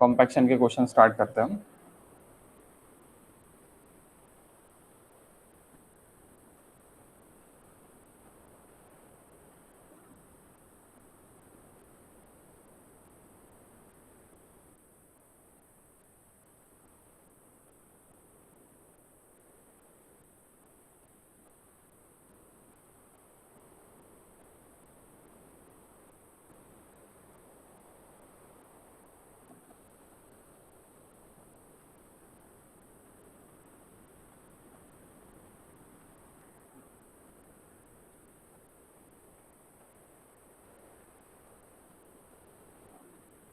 Compaction के question start करते हैं हम।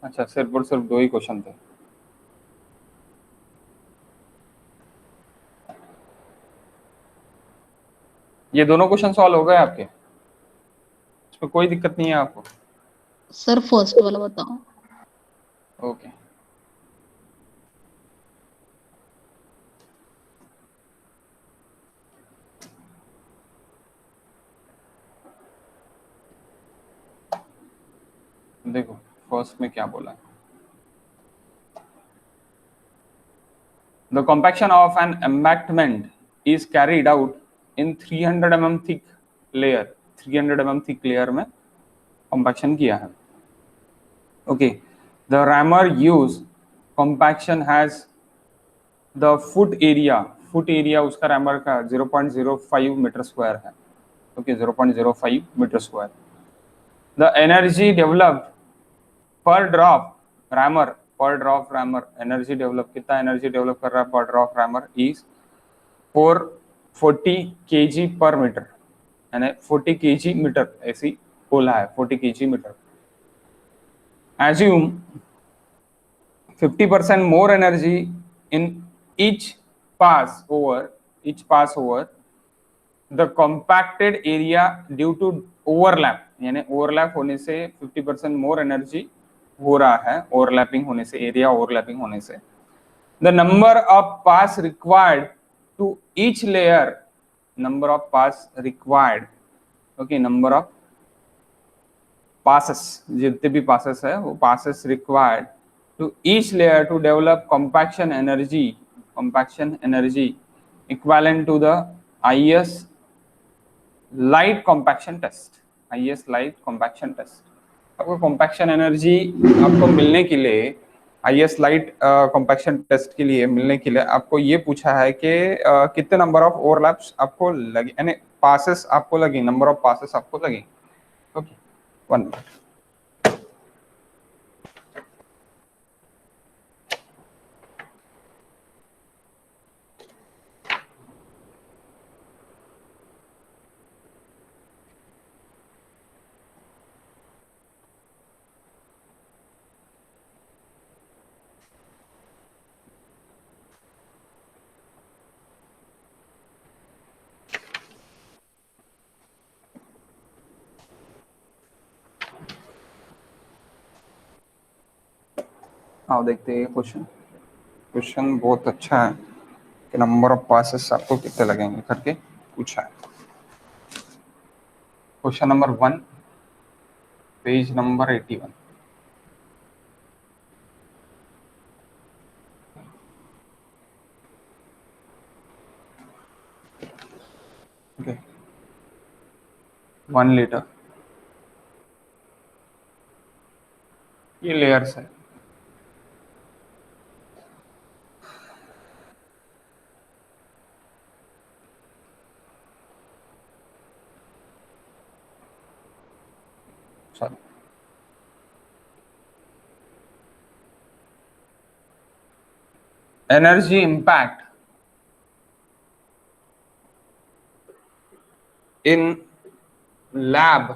अच्छा, सिर्फ और सिर्फ 2 ही क्वेश्चन थे। ये दोनों क्वेश्चन सॉल्व हो गए आपके? इसमें कोई दिक्कत नहीं है आपको? सर फर्स्ट वाला बताओ। ओके, देखो फर्स्ट में क्या बोला है। The compaction of an embankment is carried out in 300 mm thick layer। 300 mm thick layer में compaction किया है। Okay, the rammer use compaction has the foot area उसका rammer का 0.05 मीटर स्क्वायर है। Okay, 0.05 metre square. The energy developed per drop rammer energy develop, कितना energy develop कर रहा है per drop rammer is 440 kg per metre, यानी 40 kg metre ऐसी बोला है, 40 kg metre. Assume 50% more energy in each pass over the compacted area due to overlap, यानी overlap होने से 50% मोर एनर्जी हो रहा है, ओवरलैपिंग होने से, एरिया ओवरलैपिंग होने से। The number of pass required to each layer, number of pass required, okay, number of passes, जितने भी पासेस है वो passes required to each layer to develop compaction energy equivalent to the IS light compaction test. IS light compaction test. आपको compaction energy आपको मिलने के लिए, IS light compaction test के लिए मिलने के लिए आपको ये पूछा है कि कितने नंबर ऑफ ओवरलैप्स आपको लगे, यानी पासेस आपको लगे, नंबर ऑफ पासेस आपको लगे। Okay, 1 minute. आओ देखते हैं क्वेश्चन बहुत अच्छा है कि नंबर ऑफ पासेस आपको कितने लगेंगे करके पूछा है। Question number 1, page number 81। Okay, 1 litre, ये लेयर्स है। Sorry, energy impact in lab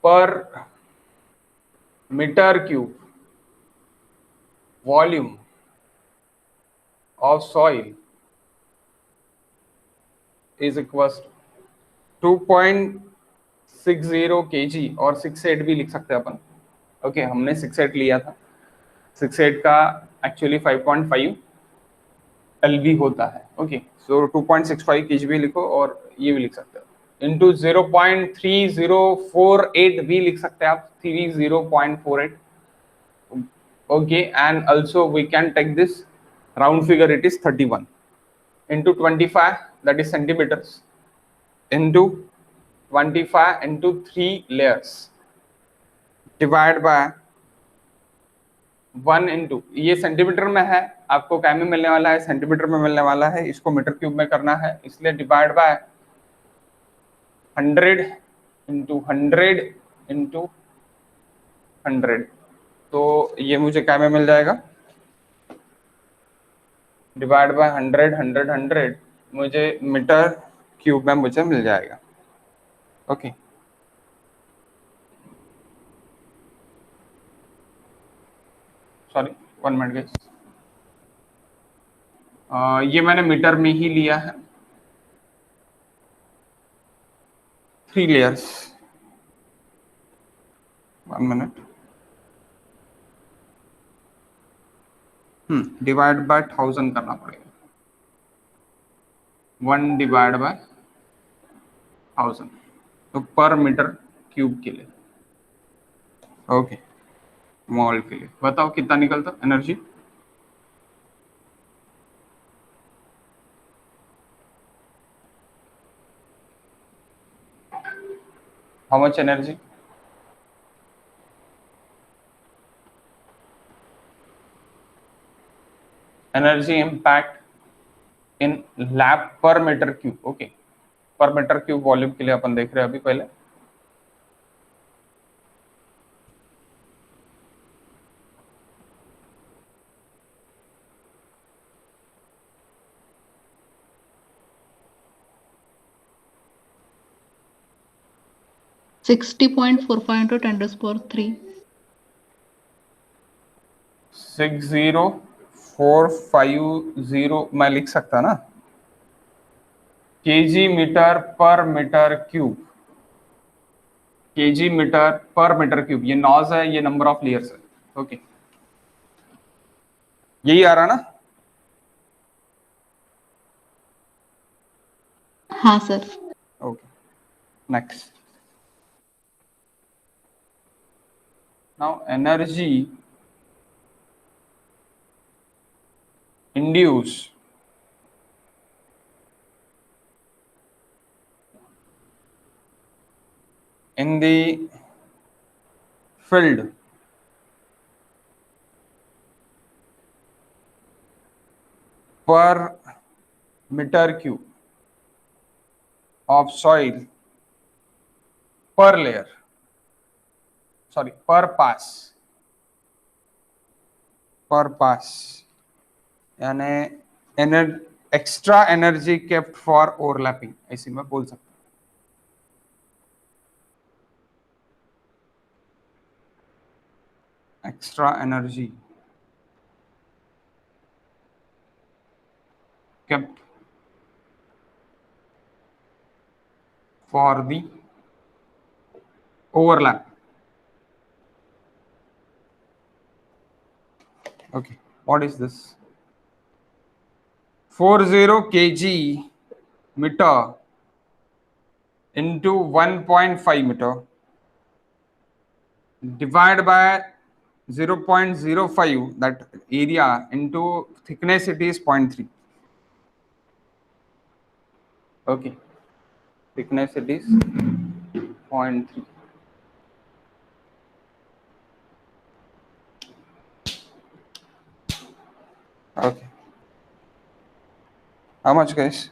per metre cube volume of soil is equal 2.60 kg, और 68 भी लिख सकते हैं अपन। ओके, हमने 68 लिया था। 68 का एक्चुअली 5.5 LB होता है। ओके, सो 2.65 kg भी लिखो और ये भी लिख सकते हो। इंटू 0.3048 भी लिख सकते हैं आप, 30.48. Okay, and also we can take this round figure, it is 31 into 25, that is centimeters, into 25 into 3 layers, divide by 1 into, ये सेंटीमीटर में है, आपको क्या में मिलने वाला है, सेंटीमीटर में मिलने वाला है, इसको मीटर क्यूब में करना है, इसलिए डिवाइड बाय 100 into 100 into 100, तो ये मुझे क्या में मिल जाएगा, डिवाइड बाय 100 100 100, मुझे मीटर क्यूब में मुझे मिल जाएगा. ओके, सॉरी 1 मिनट गाइस, ये मैंने मीटर में ही लिया है. 3 लेयर्स, 1 मिनट, डिवाइड बाय 1000 करना पड़ेगा, 1 डिवाइड बाय 1000, तो पर मीटर क्यूब के लिए. ओके, मॉल के लिए बताओ कितना निकलता energy. How much energy, energy impact in lab per metre cube. Okay, पर मीटर क्यूब वॉल्यूम के लिए अपन देख रहे हैं अभी पहले. सिक्सटी 60.45 into 10⁻³ 60450 मैं लिख सकता ना, KG metre per metre cube, KG metre per metre cube, ये नॉज है, ये नंबर ऑफ लेयर्स है. ओके, यही आ रहा ना. हाँ sir. Okay, next. Now energy induced in the field per meter cube of soil per layer, sorry, per pass, यानी extra energy kept for overlapping, ऐसी मैं बोल सकता हूँ. Extra energy kept for the overlap. Okay, what is this? 40 kg meter into 1.5 meter divided by 0.05, that area, into thickness, it is 0.3. Okay, thickness it is 0.3. Okay, how much guys?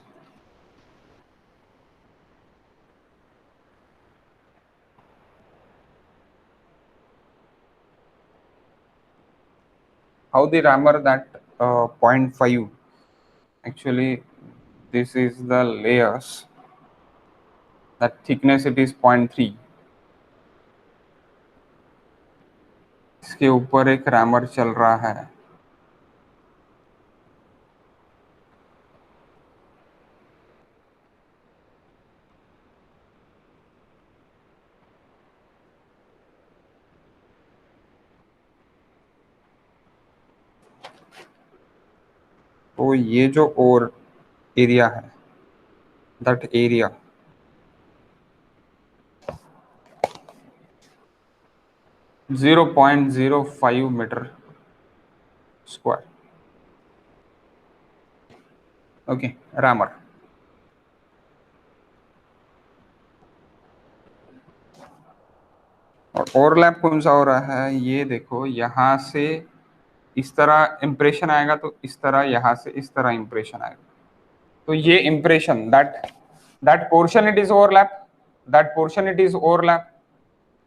How the rammer that 0.5, actually this is the layers, that thickness it is 0.3, इसके ऊपर एक rammer चल रहा है. तो ये जो और एरिया है, that area 0.05 metre square. Okay, rammer. और ओवरलैप कौन सा हो रहा है ये देखो, यहाँ से इस तरह इंप्रेशन आएगा तो इस तरह, यहाँ से इस तरह इंप्रेशन आएगा, तो ये impression that portion it is overlap, that portion it is overlap,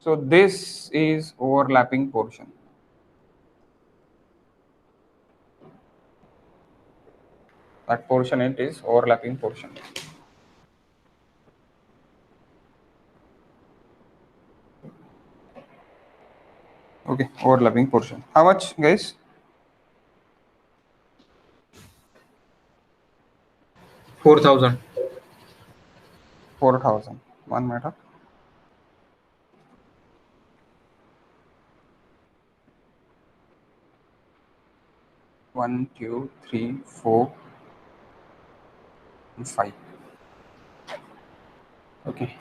so this is overlapping portion. That portion it is overlapping portion. Okay, overlapping portion. How much, guys? 4,000. 4,000. 1 meter. One, two, three, 4, and 5. Okay.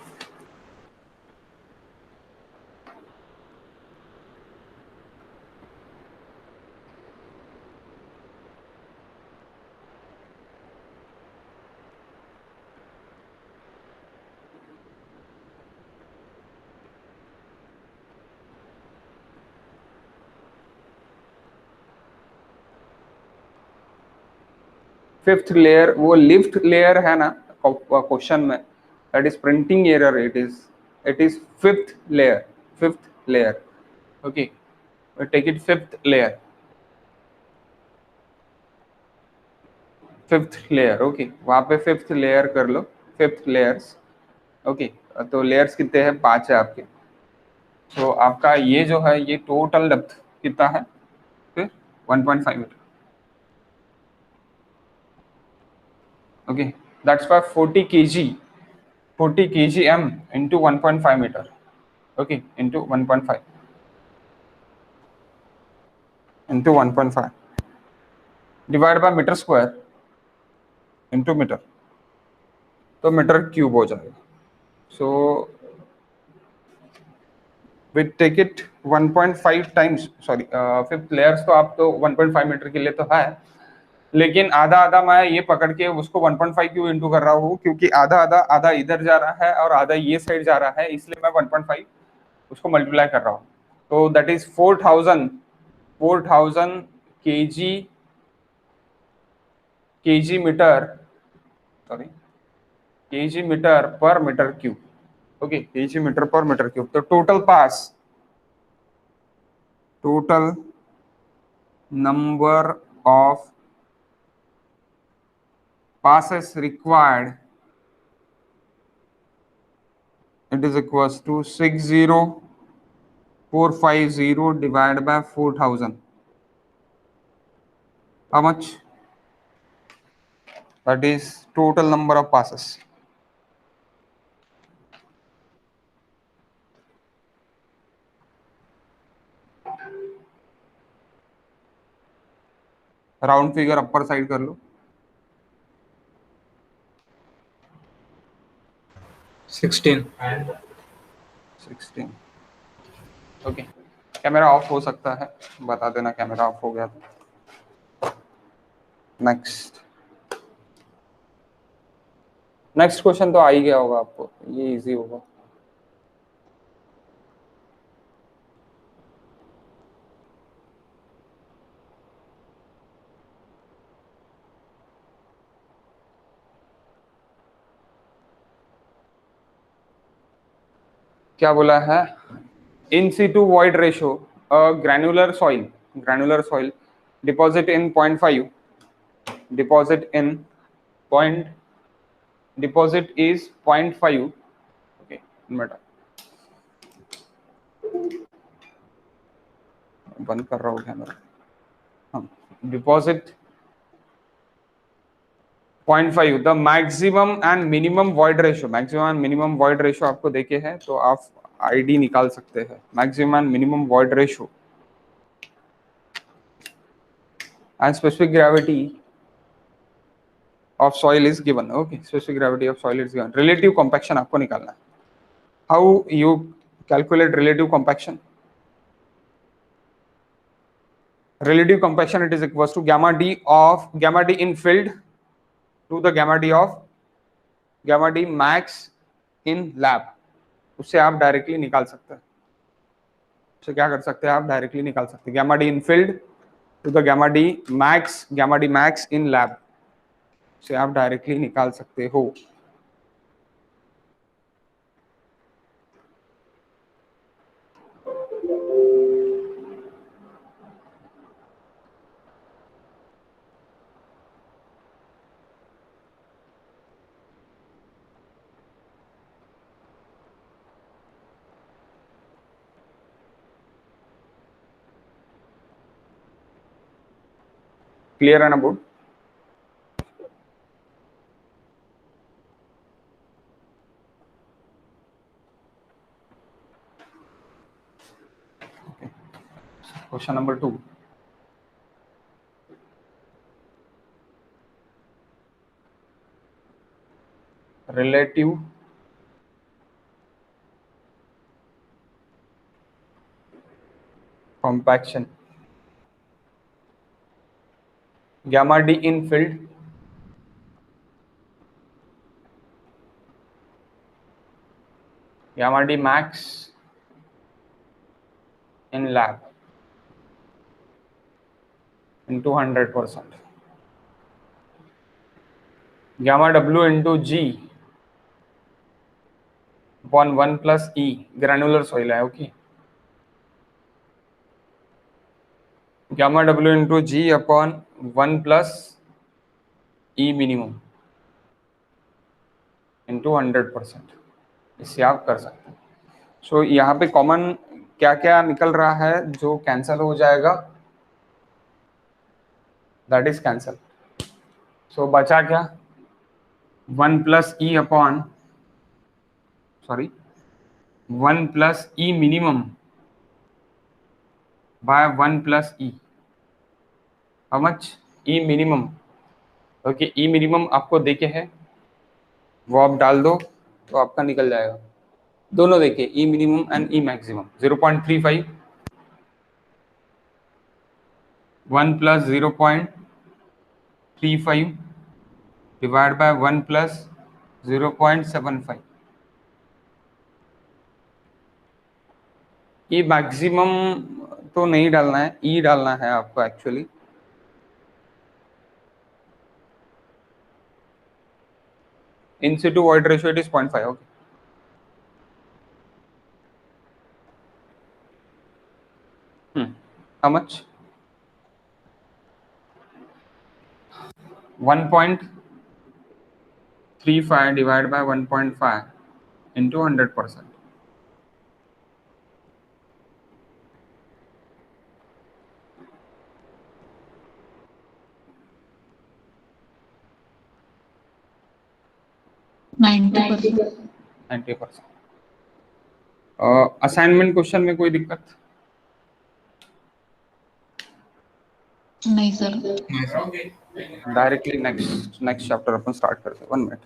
Fifth layer, वो lift layer है ना question में, that is printing error, it is fifth layer. Okay, take it fifth layer. Okay, वहां पे fifth layer कर लो, fifth layers. Okay, तो layers कितने हैं? 5 है आपके. तो आपका ये जो है ये टोटल डेप्थ कितना है फिर? 1.5 metre. Okay, that's for 40 kgm into 1.5 metre. Okay, into 1.5 into 1.5 divide by metre square into metre, तो मीटर क्यूब हो जाएगा. So we take it 1.5 times, sorry fifth layers तो आप तो 1.5 मीटर के लिए तो है, लेकिन आधा आधा मैं ये पकड़ के उसको 1.5 क्यों इंटू कर रहा हूँ, क्योंकि आधा इधर जा रहा है और आधा ये साइड जा रहा है, इसलिए मैं 1.5 उसको मल्टीप्लाई कर रहा हूँ. तो that is 4,000 KG metre, sorry KG metre per metre cube. Okay, KG metre per metre cube. तो total number of passes required, it is equals to 60,450 divided by 4,000. How much? That is total number of passes. Round figure upper side कर लो. 16. Okay, camera off हो सकता है, बता देना camera off हो गया तो. नेक्स्ट क्वेश्चन तो आ ही गया होगा आपको, ये इजी होगा. क्या बोला है? इन situ void ratio, granular soil deposit in 0.5, deposit is 0.5. okay, बेटा बंद कर रहा हूँ कैमरा. हाँ, deposit 0.5, the maximum and minimum void ratio आपको देखे हैं, तो आप आईडी निकाल सकते हैं. Maximum and minimum void ratio and specific gravity of soil is given. Okay, specific gravity of soil is given. Relative compaction आपको निकालना है. How you calculate relative compaction? relative compaction, it is equals to gamma d in filled to the gamma d max in lab. उससे आप directly निकाल सकते हैं, उससे क्या कर सकते हैं, आप डायरेक्टली निकाल सकते हैं gamma d in filled to the gamma d max in lab, से आप डायरेक्टली निकाल सकते हो. क्लियर है ना board? Question number 2. relative compaction gamma d in filled gamma d max in lab into 100%, gamma w into g upon 1 plus e, granular soil है. Okay, gamma w into g upon 1 plus e minimum into 100%, इससे आप कर सकते हैं. सो यहाँ पे common क्या क्या निकल रहा है जो कैंसल हो जाएगा, दैट इज कैंसल. सो बचा क्या, 1 plus e upon 1 plus e minimum by 1 plus e. How much? e minimum. Okay, e minimum आपको देखे है, वो आप डाल दो तो आपका निकल जाएगा. दोनों देखे, e minimum and e maximum. 0.35 1 plus 0.35 divided by 1 plus 0.75. e maximum तो नहीं डालना है, e डालना है आपको actually. In situ void ratio it is 0.5. Okay. How much? 1.35 divided by 1.5 into 100%. $90%. Assignment question में कोई दिक्कत? नहीं सर. डायरेक्टली नेक्स्ट चैप्टर अपन स्टार्ट करते हैं. 1 मिनट.